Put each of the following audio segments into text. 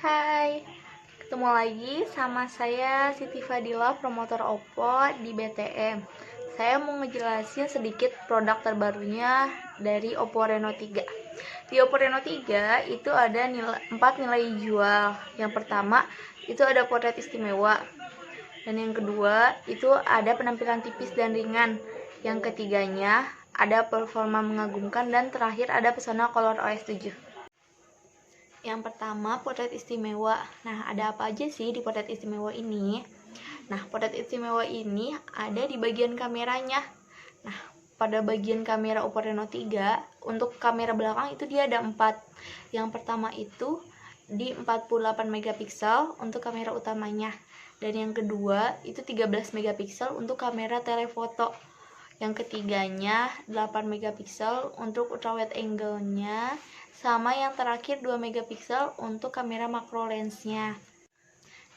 Hai, ketemu lagi sama saya Siti Fadila, promotor Oppo di BTM. Saya mau ngejelasin sedikit produk terbarunya dari Oppo Reno 3. Di Oppo Reno 3 itu ada 4 nilai jual. Yang pertama itu ada potret istimewa. Dan yang kedua itu ada penampilan tipis dan ringan. Yang ketiganya ada performa mengagumkan, dan terakhir ada pesona ColorOS 7. Yang pertama, potret istimewa. Nah, ada apa aja sih di potret istimewa ini? Nah, potret istimewa ini ada di bagian kameranya. Nah, pada bagian kamera Oppo Reno 3, untuk kamera belakang itu dia ada 4. Yang pertama itu di 48 megapiksel untuk kamera utamanya. Dan yang kedua itu 13 megapiksel untuk kamera telefoto. Yang ketiganya 8 megapiksel untuk ultrawide angle-nya, sama yang terakhir 2 megapiksel untuk kamera makro lensnya.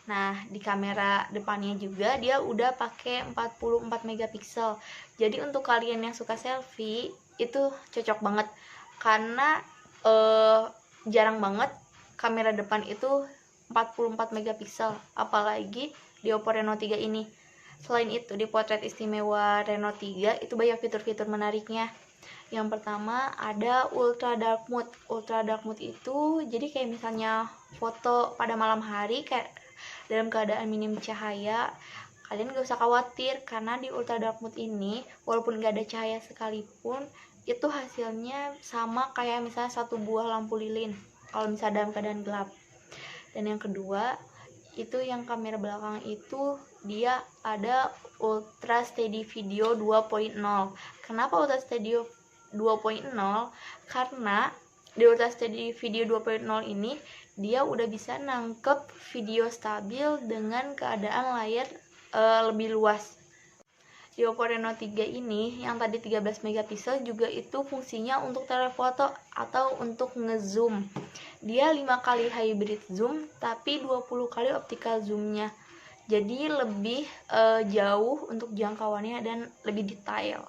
Nah, di kamera depannya juga dia udah pakai 44 megapiksel. Jadi untuk kalian yang suka selfie itu cocok banget, karena jarang banget kamera depan itu 44 megapiksel, apalagi di Oppo Reno 3 ini. Selain itu, di potret istimewa Reno 3 itu banyak fitur-fitur menariknya. Yang pertama ada ultra dark mode. Ultra dark mode itu jadi kayak misalnya foto pada malam hari kayak dalam keadaan minim cahaya, kalian gak usah khawatir, karena di ultra dark mode ini walaupun gak ada cahaya sekalipun, itu hasilnya sama kayak misalnya satu buah lampu lilin kalau misalnya dalam keadaan gelap. Dan yang kedua itu yang kamera belakang itu dia ada Ultra Steady Video 2.0. Kenapa Ultra Steady 2.0? Karena di Ultra Steady Video 2.0 ini dia udah bisa nangkep video stabil dengan keadaan layar lebih luas. Di Oppo Reno 3 ini yang tadi 13 megapiksel juga itu fungsinya untuk telefoto atau untuk ngezoom. Dia 5 kali hybrid zoom tapi 20 kali optical zoomnya. Jadi lebih jauh untuk jangkauannya dan lebih detail.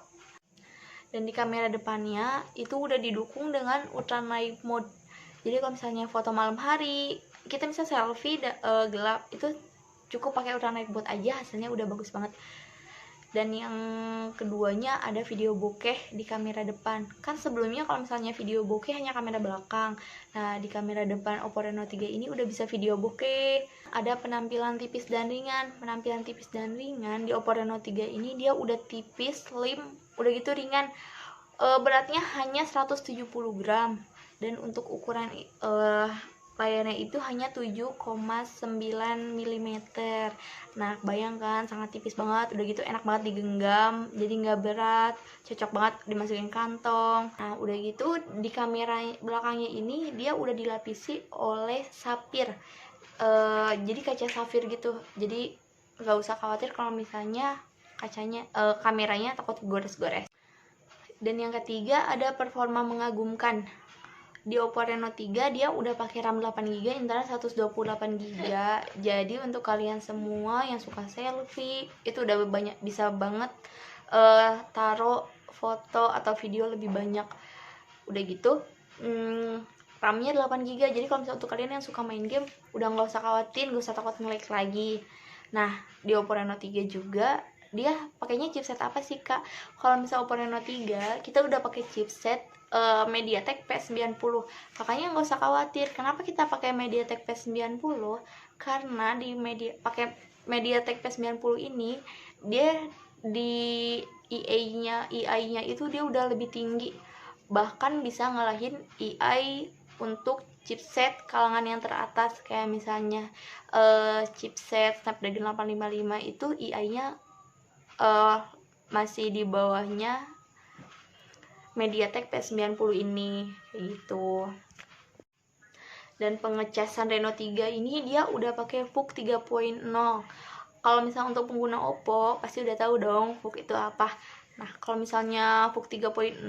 Dan di kamera depannya itu udah didukung dengan ultra night mode. Jadi kalau misalnya foto malam hari, kita bisa selfie gelap, itu cukup pakai ultra night mode aja, hasilnya udah bagus banget. Dan yang keduanya ada video bokeh di kamera depan. Kan sebelumnya kalau misalnya video bokeh hanya kamera belakang. Nah, di kamera depan Oppo Reno 3 ini udah bisa video bokeh. Ada penampilan tipis dan ringan. Penampilan tipis dan ringan di Oppo Reno 3 ini dia udah tipis, slim, udah gitu ringan. Beratnya hanya 170 gram. Dan untuk ukuran layarnya itu hanya 7,9 mm. Nah, bayangkan sangat tipis banget, udah gitu enak banget digenggam, jadi nggak berat, cocok banget dimasukin kantong. Nah, udah gitu di kamera belakangnya ini dia udah dilapisi oleh sapphire, jadi kaca safir gitu. Jadi nggak usah khawatir kalau misalnya kacanya kameranya takut gores-gores. Dan yang ketiga ada performa mengagumkan. Di Oppo Reno 3 dia udah pakai RAM 8GB, internet 128GB. Jadi untuk kalian semua yang suka selfie itu udah bisa banget taruh foto atau video lebih banyak. Udah gitu RAM-nya 8GB. Jadi kalau misalnya untuk kalian yang suka main game udah nggak usah khawatir, nggak usah takut nge-lag lagi. Nah, di Oppo Reno 3 juga dia pakainya chipset apa sih, Kak? Kalau misalnya Oppo Reno 3 kita udah pakai chipset MediaTek P90. Makanya nggak usah khawatir. Kenapa kita pakai MediaTek P90? Karena pakai MediaTek P90 ini dia di AI-nya itu dia udah lebih tinggi. Bahkan bisa ngalahin AI untuk chipset kalangan yang teratas, kayak misalnya chipset Snapdragon 855 itu AI-nya masih di bawahnya MediaTek P90 ini, kayak gitu. Dan pengecasan Reno 3 ini dia udah pakai VOOC 3.0. Kalau misalnya untuk pengguna Oppo pasti udah tahu dong VOOC itu apa. Nah, kalau misalnya VOOC 3.0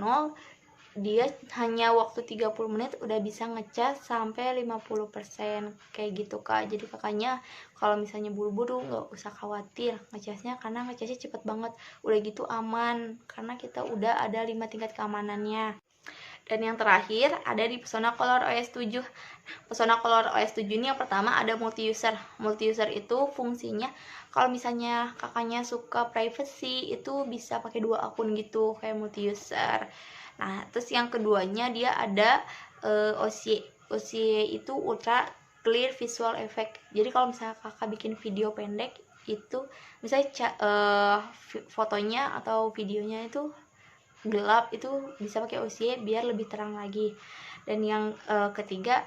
dia hanya waktu 30 menit udah bisa ngecas sampai 50% kayak gitu, Kak. Jadi kakaknya kalau misalnya buru-buru nggak usah khawatir ngecasnya, karena ngecasnya cepet banget. Udah gitu aman karena kita udah ada 5 tingkat keamanannya. Dan yang terakhir ada di Pesona Color OS 7. Pesona Color OS 7 ini yang pertama ada multi user. Multi user itu fungsinya kalau misalnya kakaknya suka privacy itu bisa pakai 2 akun gitu kayak multi user. Nah, terus yang keduanya dia ada OCE. OCE itu Ultra Clear Visual Effect. Jadi kalau misalnya kakak bikin video pendek itu misalnya fotonya atau videonya itu gelap, itu bisa pakai OCE biar lebih terang lagi. Dan yang ketiga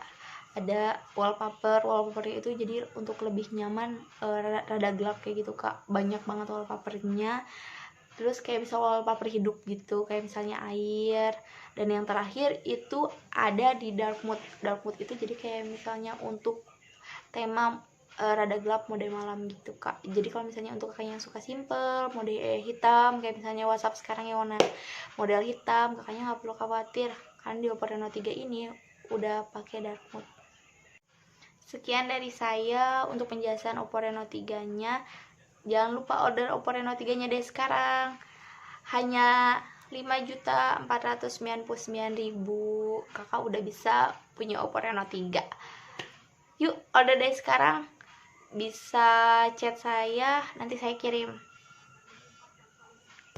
ada wallpaper itu jadi untuk lebih nyaman, rada gelap kayak gitu kak, banyak banget wallpapernya. Terus kayak bisa wallpaper hidup gitu kayak misalnya air. Dan yang terakhir itu ada di dark mode. Dark mode itu jadi kayak misalnya untuk tema rada gelap mode malam gitu kak. Jadi kalau misalnya untuk kakaknya yang suka simple mode hitam kayak misalnya WhatsApp sekarang yang warna model hitam, kakaknya nggak perlu khawatir kan di Oppo Reno 3 ini udah pakai dark mode. Sekian dari saya untuk penjelasan Oppo Reno 3 nya. Jangan lupa order Oppo Reno 3 nya deh sekarang, hanya 5.499.000 kakak udah bisa punya Oppo Reno 3. Yuk order deh sekarang, bisa chat saya nanti saya kirim.